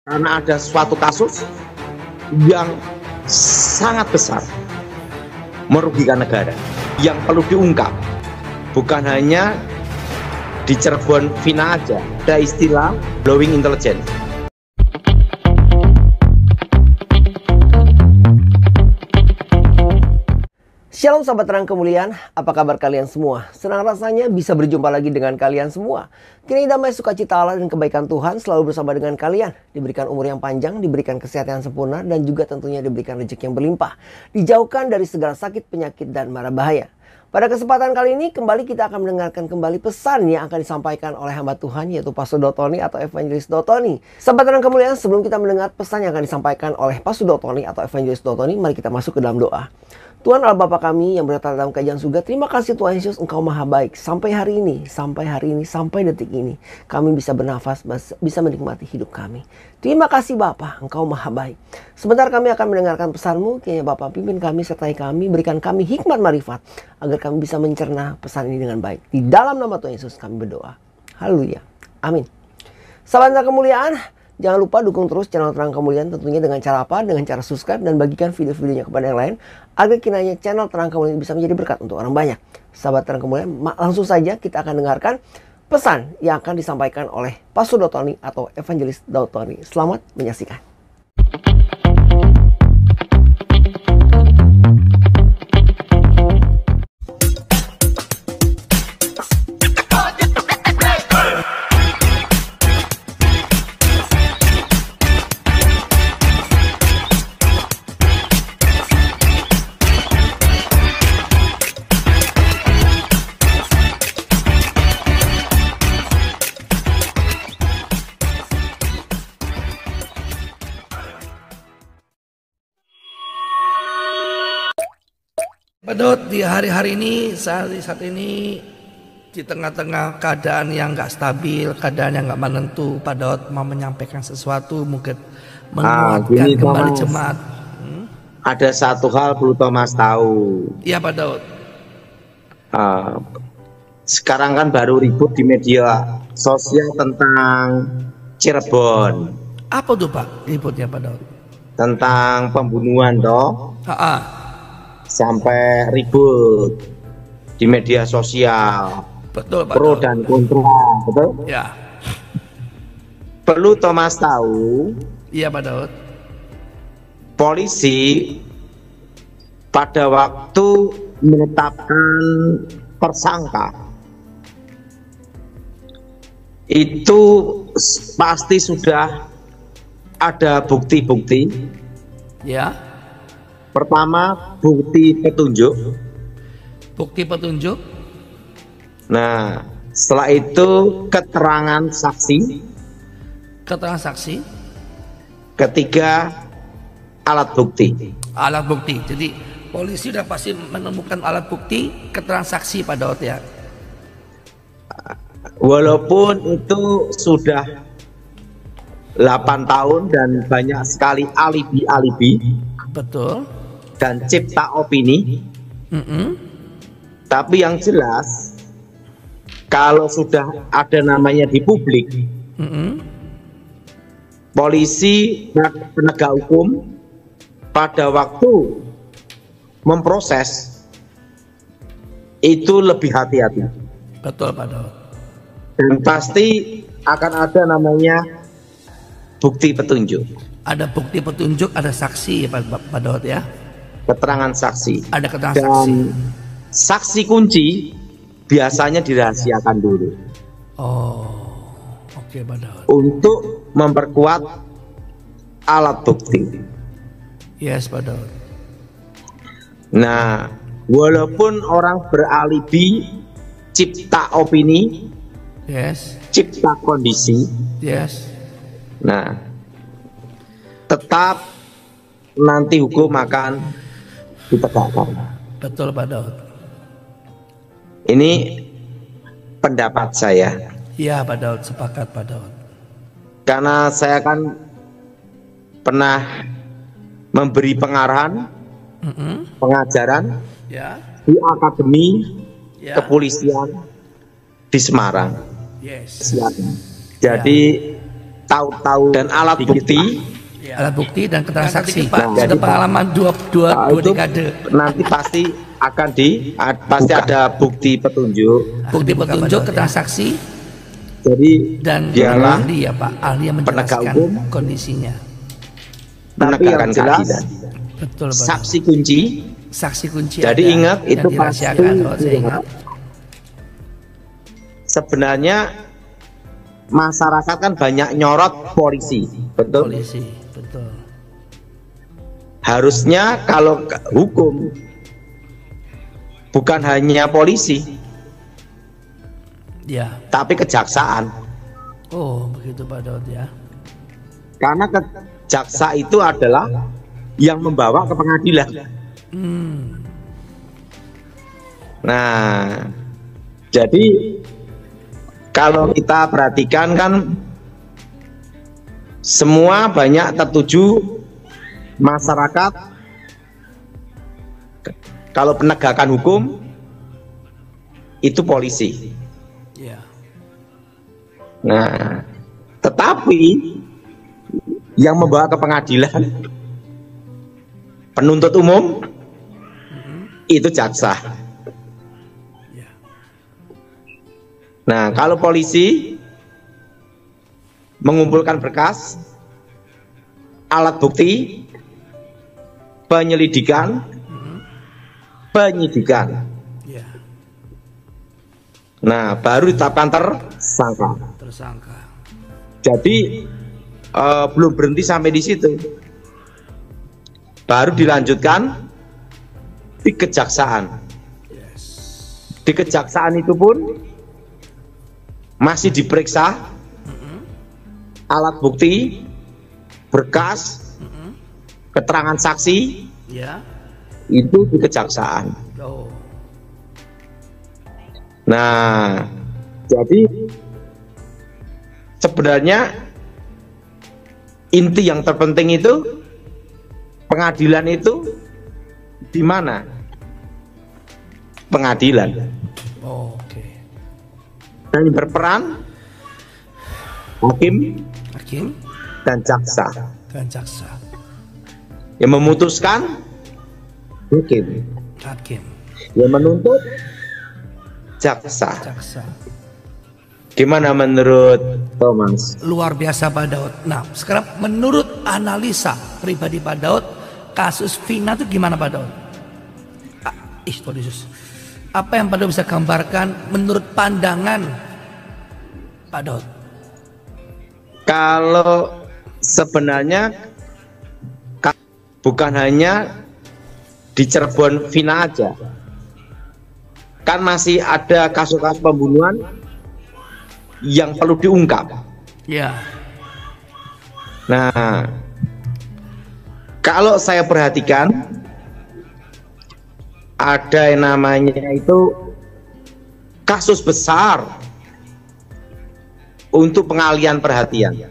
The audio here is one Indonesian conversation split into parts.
Karena ada suatu kasus yang sangat besar merugikan negara yang perlu diungkap. Bukan hanya di Cirebon Vina aja, ada istilah blowing intelligence. Shalom sahabat terang kemuliaan, apa kabar kalian semua? Senang rasanya bisa berjumpa lagi dengan kalian semua. Kiranya damai sukacita Allah dan kebaikan Tuhan selalu bersama dengan kalian. Diberikan umur yang panjang, diberikan kesehatan yang sempurna, dan juga tentunya diberikan rezeki yang berlimpah. Dijauhkan dari segala sakit, penyakit, dan mara bahaya. Pada kesempatan kali ini kembali kita akan mendengarkan kembali pesan yang akan disampaikan oleh hamba Tuhan, yaitu Pastor Dotoni atau Evangelis Dotoni. Sahabat terang kemuliaan, sebelum kita mendengar pesan yang akan disampaikan oleh Pastor Dotoni atau Evangelis Dotoni, mari kita masuk ke dalam doa. Tuhan Allah Bapa kami yang berada dalam kerajaan surga, terima kasih Tuhan Yesus, Engkau maha baik. Sampai hari ini, sampai detik ini, kami bisa bernafas, bisa menikmati hidup kami. Terima kasih Bapa, Engkau maha baik. Sebentar kami akan mendengarkan pesan-Mu, kiranya Bapa pimpin kami, sertai kami, berikan kami hikmat marifat, agar kami bisa mencerna pesan ini dengan baik. Di dalam nama Tuhan Yesus kami berdoa. Haleluya. Amin. Sahabat terang kemuliaan, jangan lupa dukung terus channel Terang Kemuliaan tentunya dengan cara apa? Dengan cara subscribe dan bagikan video-videonya kepada yang lain, agar kiranya channel Terang Kemuliaan bisa menjadi berkat untuk orang banyak. Sahabat Terang Kemuliaan, langsung saja kita akan dengarkan pesan yang akan disampaikan oleh Pastor Dotoni atau Evangelis Dotoni. Selamat menyaksikan. Pak Dot, di hari-hari ini, saat ini di tengah-tengah keadaan yang nggak stabil, keadaan yang nggak menentu, Pak Dot mau menyampaikan sesuatu, mungkin menguatkan kembali Thomas, jemaat. Ada satu hal perlu Thomas tahu. Iya Pak Dot. Sekarang kan baru ribut di media sosial tentang Cirebon. Apa tuh Pak ributnya Pak Dot? Tentang pembunuhan toh. Sampai ribut di media sosial. Betul Pak Pro Dot. dan kontra, betul? Ya. Perlu Thomas tahu. Iya Pak Dot. Polisi pada waktu menetapkan tersangka itu pasti sudah ada bukti-bukti. Ya. Pertama, bukti petunjuk. Bukti petunjuk. Nah, setelah itu keterangan saksi. Keterangan saksi. Ketiga, alat bukti. Alat bukti. Jadi polisi sudah pasti menemukan alat bukti, keterangan saksi Pak Dot ya. Walaupun itu sudah 8 tahun dan banyak sekali alibi-alibi. Betul. Dan cipta opini. Tapi yang jelas, kalau sudah ada namanya di publik, polisi penegak hukum pada waktu memproses itu lebih hati-hati. Betul Pak Dot. Dan pasti akan ada namanya bukti petunjuk. Ada bukti petunjuk, ada saksi ya Pak Dot ya. Keterangan saksi. Ada keterangan dan saksi. Saksi kunci biasanya dirahasiakan dulu. Oh, oke Pak Dot. Untuk memperkuat alat bukti. Yes Pak Dot. Nah, walaupun orang beralibi, cipta opini, Yes. cipta kondisi, Yes. nah, tetap nanti hukum akan ditegakkan. Betul Pak Dot. Ini pendapat saya. Iya Pak Dot, sepakat Pak Dot. Karena saya kan pernah memberi pengarahan, pengajaran Ya. di Akademi Ya. Kepolisian di Semarang. Yes. Silakan. Jadi tahu-tahu dan alat bukti. Alat bukti dan keterangan saksi. Nah, Sudah pengalaman dua dekade. Nanti pasti akan pasti ada bukti petunjuk. Bukti petunjuk, keterangan saksi. Jadi Dan dialah ahli ya Pak, ahli yang menjelaskan hukum, kondisinya. menegakkan keadilan. Betul Pak. Saksi kunci. Saksi kunci. Jadi ada, ingat yang itu pasti dirahasiakan, saya ingat. Sebenarnya masyarakat kan banyak nyorot polisi, betul? Polisi, betul. Harusnya kalau hukum bukan hanya polisi, Ya. tapi kejaksaan. Oh, begitu Pak Daud ya. Karena jaksa itu adalah yang membawa ke pengadilan. Nah, jadi kalau kita perhatikan kan semua banyak tertuju masyarakat kalau penegakan hukum itu polisi. Ya. Nah, tetapi yang membawa ke pengadilan penuntut umum itu jaksa. Ya. Nah, kalau polisi mengumpulkan berkas, alat bukti, penyelidikan, penyidikan. Ya. Nah, baru ditetapkan tersangka. Tersangka. Jadi belum berhenti sampai di situ. Baru dilanjutkan di kejaksaan. Yes. Di kejaksaan itu pun masih diperiksa alat bukti, berkas, keterangan saksi, Ya. itu di kejaksaan. Oh. Nah, jadi sebenarnya inti yang terpenting itu pengadilan itu di mana? Pengadilan. Oh, oke. Dan yang berperan hakim Hakim dan jaksa. dan jaksa. Yang memutuskan hakim, Hakim, yang menuntut jaksa. jaksa. Gimana menurut Thomas? Luar biasa Pak Daud. Nah, sekarang menurut analisa pribadi Pak Daud, kasus Vina itu gimana Pak Daud? Apa yang Pak Daud bisa gambarkan menurut pandangan Pak Daud? Kalau sebenarnya bukan hanya di Cirebon Vina aja, kan masih ada kasus-kasus pembunuhan yang perlu diungkap. Ya. Nah, kalau saya perhatikan ada yang namanya itu kasus besar untuk pengalihan perhatian. Ya.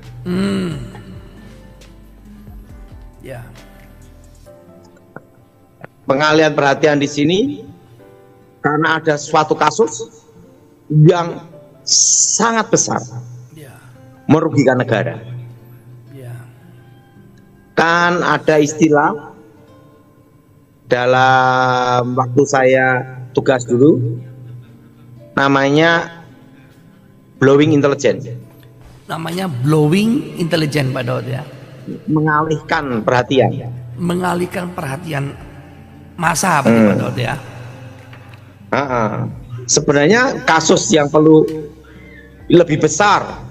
Pengalihan perhatian di sini karena ada suatu kasus yang sangat besar Ya. merugikan negara. Ya. Kan ada istilah dalam waktu saya tugas dulu namanya blowing intelligence, Namanya blowing intelligence Pak Daud ya. mengalihkan perhatian. Mengalihkan perhatian massa berarti Pak Daud ya. Sebenarnya kasus yang perlu lebih besar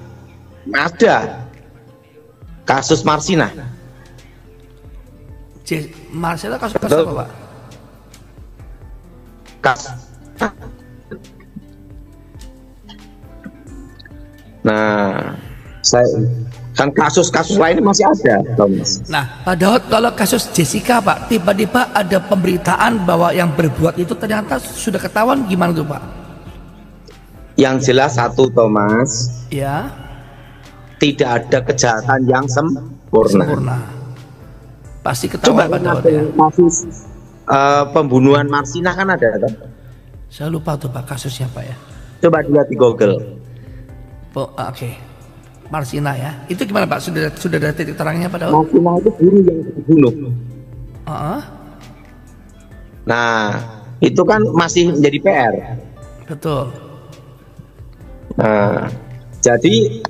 ada kasus Marsinah. Marcella kasus apa Pak? Nah, kan kasus-kasus lain masih ada, Thomas. Nah, Pak Daud, kalau kasus Jessica Pak, tiba-tiba ada pemberitaan bahwa yang berbuat itu ternyata sudah ketahuan, gimana tuh Pak? Yang jelas satu, Thomas, Ya. tidak ada kejahatan yang sempurna. Pasti ketahuan Pak Daud ya. Kasus pembunuhan Marsinah kan ada, kan? Saya lupa tuh Pak kasusnya Pak ya. Coba dilihat di Google. Oke. Marsina ya. Itu gimana Pak? Sudah ada titik terangnya Pak Daud? Marsina itu guru yang dibunuh. Nah, itu kan masih menjadi PR. Betul. Nah, jadi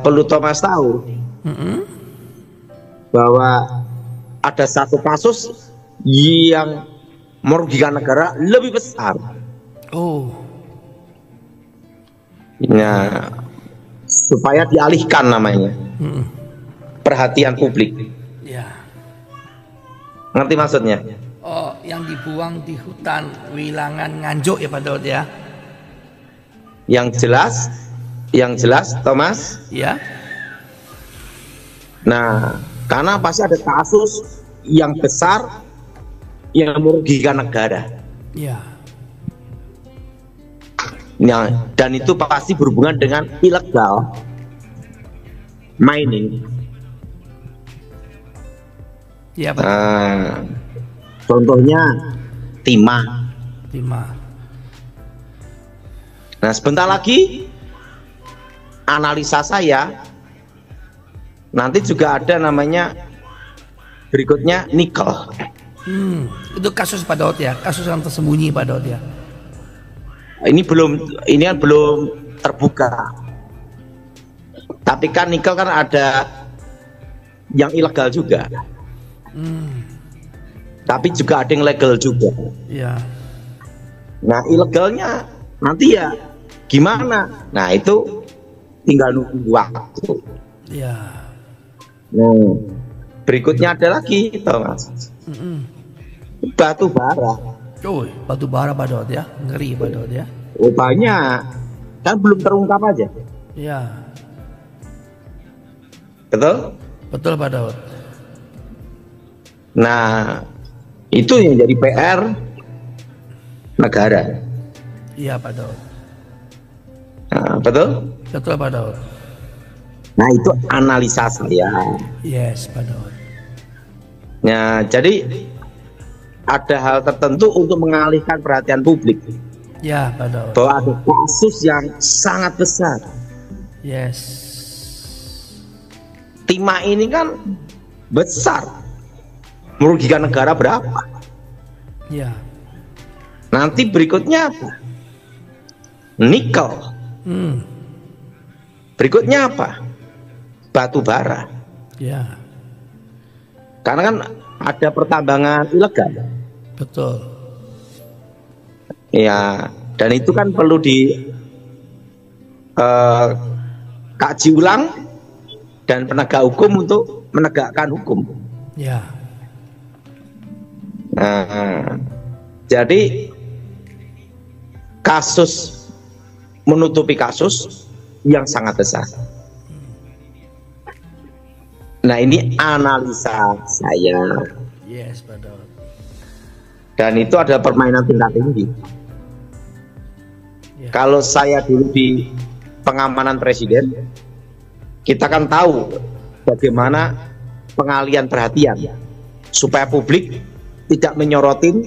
perlu Thomas tahu bahwa ada satu kasus yang merugikan negara lebih besar. Oh. Nah, supaya dialihkan namanya perhatian publik. Ya. Ngerti maksudnya? Oh, yang dibuang di hutan Wilangan Nganjuk ya Pak Daud ya? Yang jelas, Thomas. Ya. Nah, karena pasti ada kasus yang besar yang merugikan negara. Ya. Nah, dan itu pasti berhubungan dengan ilegal mining. Ya Pak. Contohnya timah. Nah, sebentar lagi analisa saya nanti juga ada namanya berikutnya nikel. Itu kasus Pak Daud ya, kasus yang tersembunyi Pak Daud ya. Ini kan belum terbuka. Tapi kan nikel kan ada yang ilegal juga. Tapi juga ada yang legal juga. Ya. Nah, ilegalnya nanti ya gimana? Nah, itu tinggal nunggu waktu. Ya. Nah, berikutnya ada lagi, Thomas. Batu bara. Oh, batu bara Pak Daud ya, ngeri Pak Daud ya. Oh, banyak, kan belum terungkap aja. Ya. Betul? Betul Pak Daud. Nah, itu yang jadi PR negara. Iya Pak Daud. Nah, betul? Betul Pak Daud. Nah, itu analisa saya. Yes Pak Daud. Nah, jadi ada hal tertentu untuk mengalihkan perhatian publik. Ya Pak Daud. Bahwa ada kasus yang sangat besar. Yes. Timah ini kan besar. Merugikan negara berapa? Ya. Nanti berikutnya apa? Nikel. Berikutnya apa? Batu bara. Ya. Karena kan ada pertambangan ilegal. Betul. Ya, dan itu kan perlu kaji ulang dan penegak hukum untuk menegakkan hukum. Ya. Nah, jadi kasus menutupi kasus yang sangat besar. Nah, ini analisa saya. Yes Pak Daud. Dan itu adalah permainan tingkat tinggi. Ya. Kalau saya dulu di pengamanan presiden, kita kan tahu bagaimana pengalian perhatian supaya publik tidak menyorotin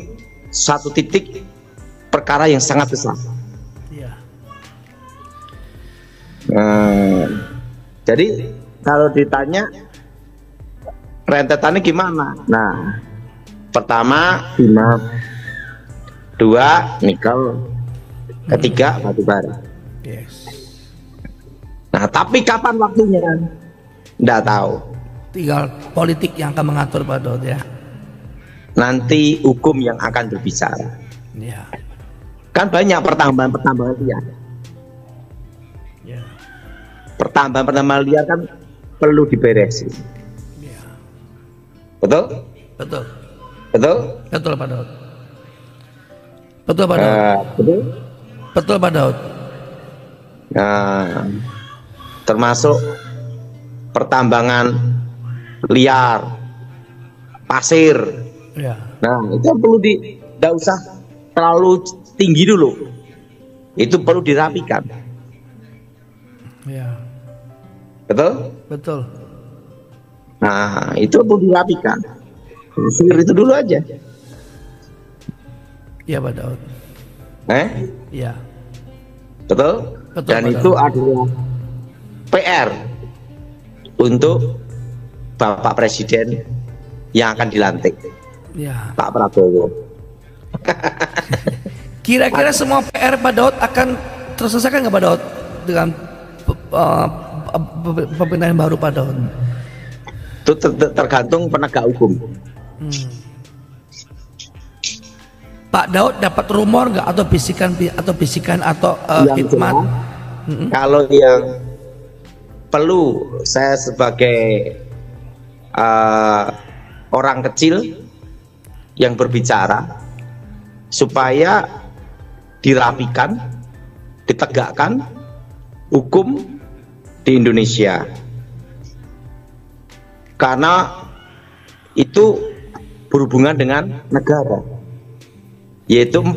satu titik perkara yang sangat besar. Ya. Jadi kalau ditanya rentetannya gimana? Nah, pertama timah, dua nikel, ketiga batu bara. Yes. Nah, tapi kapan waktunya? Nggak tahu. Tinggal politik yang akan mengatur Pak Daud ya. Nanti hukum yang akan berbicara. Ya. Kan banyak pertambangan liar. Ya. Pertambangan liar kan perlu diberesin. Ya. Betul? Betul. Betul? Betul Pak Daud. Betul Pak Daud. Betul? Betul Pak Daud. Nah, termasuk pertambangan liar, pasir. Ya. Nah, itu perlu tidak usah terlalu tinggi dulu. Itu perlu dirapikan. Ya. Betul? Betul. Nah, itu perlu dirapikan. Pasir itu dulu aja. Iya Pak Daud. Eh? Iya. Betul? Betul, Dan Pak itu Daud. adalah PR untuk Bapak Presiden yang akan dilantik, Ya. Pak Prabowo. Kira-kira semua PR Pak Daud akan terselesaikan nggak Pak Daud dengan pemerintahan baru Pak Daud? Itu tergantung penegak hukum. Pak Daud dapat rumor nggak atau bisikan atau Yang hikmat? jelas, kalau yang perlu saya sebagai orang kecil yang berbicara supaya dirapikan, ditegakkan hukum di Indonesia, karena itu berhubungan dengan negara, yaitu 4.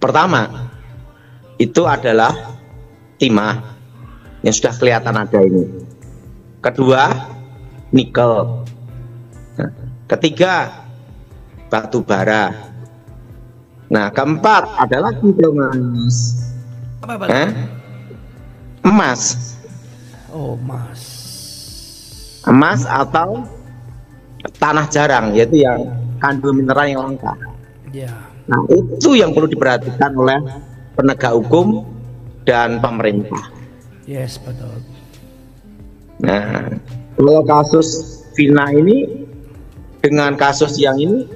Pertama, itu adalah timah yang sudah kelihatan ada ini. Kedua, nikel. Ketiga, batu bara. Nah, keempat adalah Mas. Apa Pak Daud? Emas. Oh, Mas. Emas atau tanah jarang, yaitu yang kandung mineral yang langka. Ya. Nah, itu yang perlu diperhatikan oleh penegak hukum dan pemerintah. Yes, Pak Daud. Nah, kalau kasus Vina ini dengan kasus yang ini,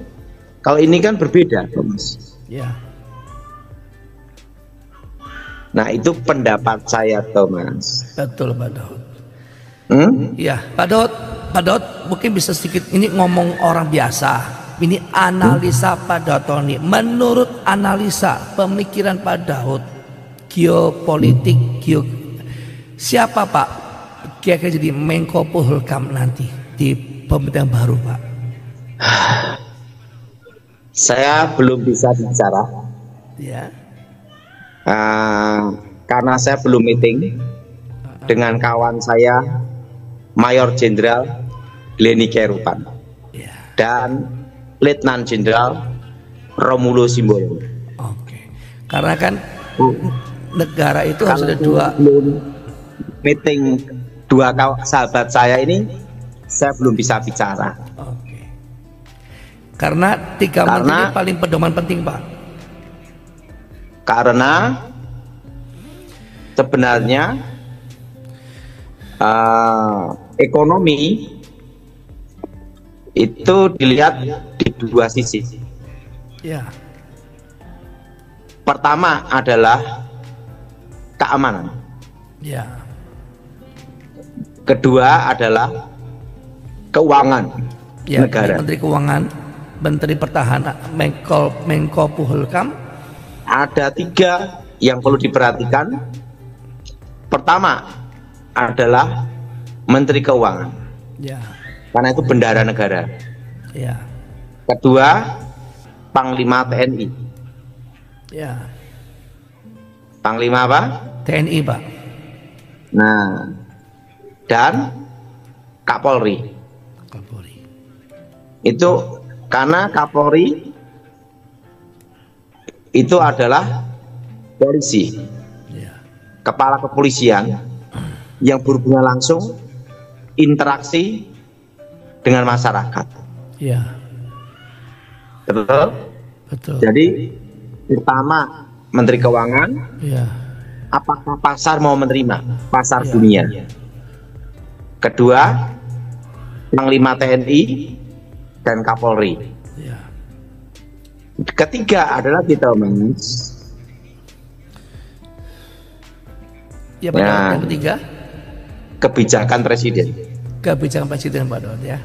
kalau ini kan berbeda, Mas. Ya. Nah, itu pendapat saya, Thomas. Betul Pak Daud. Hmm? Ya, Pak Daud mungkin bisa sedikit ini ngomong orang biasa. Ini analisa Pak Daud Tony. Menurut analisa pemikiran Pak Daud, geopolitik, siapa Pak kira-kira jadi Menko Polhukam nanti di pemerintahan baru Pak? Saya belum bisa bicara Ya. karena saya belum meeting dengan kawan saya Mayor Jenderal Leni Kerupan Ya. dan Letnan Jenderal Romulo Simboyo. Oke. Karena kan negara itu harus ada dua. Belum meeting dua sahabat saya ini, saya belum bisa bicara. Oke. Karena tiga menteri ini paling pedoman penting Pak. Karena sebenarnya ekonomi itu dilihat di dua sisi. Ya. Pertama adalah keamanan. Ya. Kedua adalah keuangan Ya, negara. Menteri Keuangan, Menteri Pertahanan, Menko Polhukam. Ada 3 yang perlu diperhatikan. Pertama adalah Menteri Keuangan, Ya. karena itu bendahara negara. Ya. Kedua, Panglima TNI. Ya. Panglima apa? TNI Pak. Nah, dan Kapolri. Kapolri. Itu karena Kapolri itu adalah polisi, Ya. kepala kepolisian yang berhubungan langsung interaksi dengan masyarakat. Ya. Betul? Betul. Jadi pertama Menteri Keuangan, Ya. apakah pasar mau menerima pasar Ya. dunia? Kedua, Panglima TNI dan Kapolri. Ya. Ketiga adalah kita Mas. Ya Pak Daud. Nah. Yang ketiga, Kebijakan Presiden. kebijakan Presiden Pak Daud ya.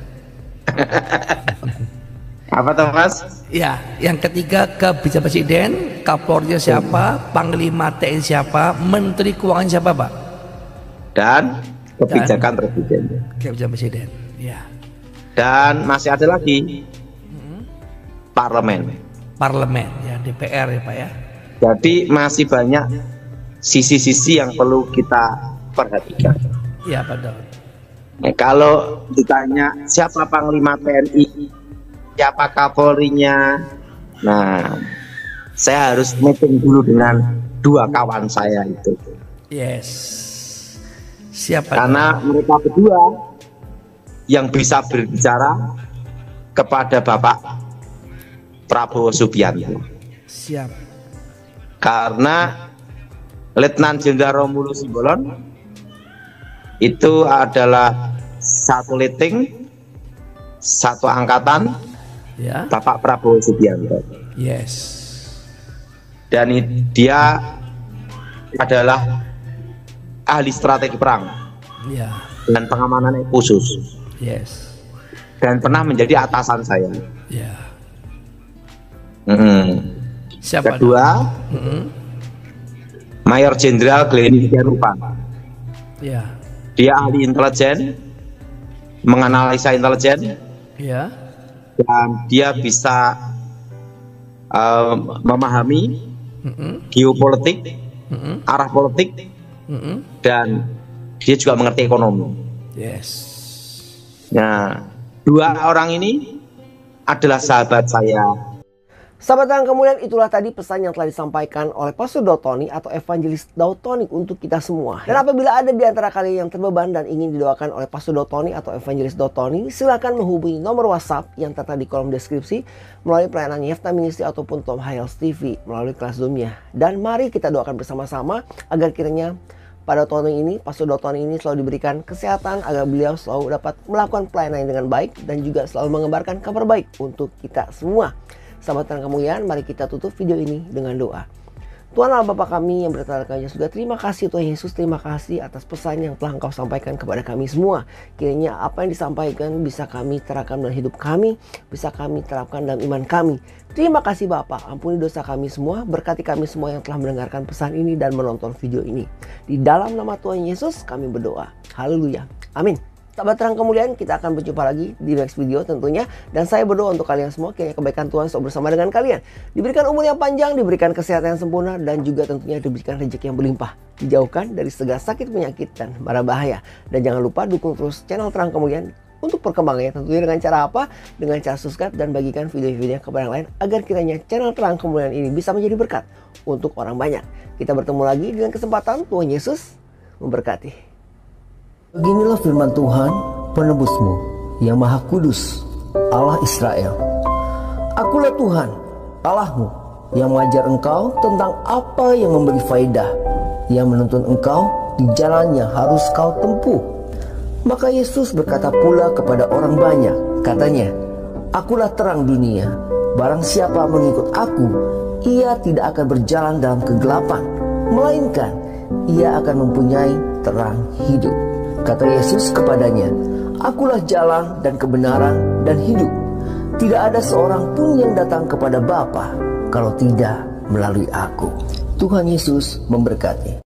Apa tuh Mas? Ya, yang ketiga kebijakan Presiden, Kapolri siapa, Panglima TNI siapa, Menteri Keuangan siapa Pak? Dan kebijakan Presiden. Kebijakan Presiden. Ya. Dan masih ada lagi Parlemen. Parlemen ya, DPR ya Pak ya. Jadi masih banyak sisi-sisi yang perlu kita perhatikan. Ya Pak Daud. Nah, kalau ditanya siapa Panglima TNI, siapa Kapolrinya, nah saya harus meeting dulu dengan dua kawan saya itu. Yes. Siapa? Karena mereka berdua yang bisa berbicara kepada Bapak Prabowo Subianto. Siap. Karena Letnan Jenderal Romulus Simbolon itu adalah satu letting, satu angkatan Ya. Bapak Prabowo Subianto. Yes. Dan dia adalah ahli strategi perang Ya. dan pengamanan khusus. Yes. Dan pernah menjadi atasan saya. Ya. Siapa? Kedua, Mayor Jenderal Glenn Sianupan. Ya. Dia ahli intelijen, menganalisa intelijen, Ya. dan dia bisa memahami geopolitik, arah politik, dan dia juga mengerti ekonomi. Yes. Nah, dua orang ini adalah sahabat saya. Sahabat yang kemudian, itulah tadi pesan yang telah disampaikan oleh Pastor Daud Tony atau Evangelis Daud Tony untuk kita semua. Dan apabila ada di antara kalian yang terbeban dan ingin didoakan oleh Pastor Daud Tony atau Evangelis Daud Tony, silakan menghubungi nomor WhatsApp yang tertera di kolom deskripsi melalui pelayanan Yefta Ministry ataupun Tom Hiles TV melalui kelas Zoom-nya. Dan mari kita doakan bersama-sama agar kiranya pada tahun ini, Pastor Daud Tony ini selalu diberikan kesehatan agar beliau selalu dapat melakukan pelayanan dengan baik dan juga selalu mengembarkan kabar baik untuk kita semua. Sahabat yang kemuliaan, mari kita tutup video ini dengan doa. Tuhan Allah Bapa kami yang berada di surga, terima kasih Tuhan Yesus, terima kasih atas pesan yang telah Engkau sampaikan kepada kami semua. Kiranya apa yang disampaikan bisa kami terapkan dalam hidup kami, bisa kami terapkan dalam iman kami. Terima kasih Bapa, ampuni dosa kami semua, berkati kami semua yang telah mendengarkan pesan ini dan menonton video ini. Di dalam nama Tuhan Yesus kami berdoa. Haleluya. Amin. Sahabat terang kemuliaan, kita akan berjumpa lagi di next video tentunya. Dan saya berdoa untuk kalian semua, kiranya kebaikan Tuhan selalu bersama dengan kalian. Diberikan umur yang panjang, diberikan kesehatan yang sempurna, dan juga tentunya diberikan rezeki yang berlimpah. Dijauhkan dari segala sakit, penyakit, dan mara bahaya. Dan jangan lupa dukung terus channel Terang Kemuliaan untuk perkembangannya. Tentunya dengan cara apa? Dengan cara subscribe dan bagikan video-videonya kepada yang lain, agar kiranya channel Terang Kemuliaan ini bisa menjadi berkat untuk orang banyak. Kita bertemu lagi dengan kesempatan. Tuhan Yesus memberkati. Beginilah firman Tuhan, penebusmu, yang Maha Kudus, Allah Israel. Akulah Tuhan, Allahmu, yang mengajar engkau tentang apa yang memberi faedah, yang menuntun engkau di jalan yang harus kau tempuh. Maka Yesus berkata pula kepada orang banyak, katanya, Akulah terang dunia, barang siapa mengikut aku, ia tidak akan berjalan dalam kegelapan, melainkan ia akan mempunyai terang hidup. Kata Yesus kepadanya, Akulah jalan dan kebenaran dan hidup. Tidak ada seorang pun yang datang kepada Bapa kalau tidak melalui aku. Tuhan Yesus memberkati.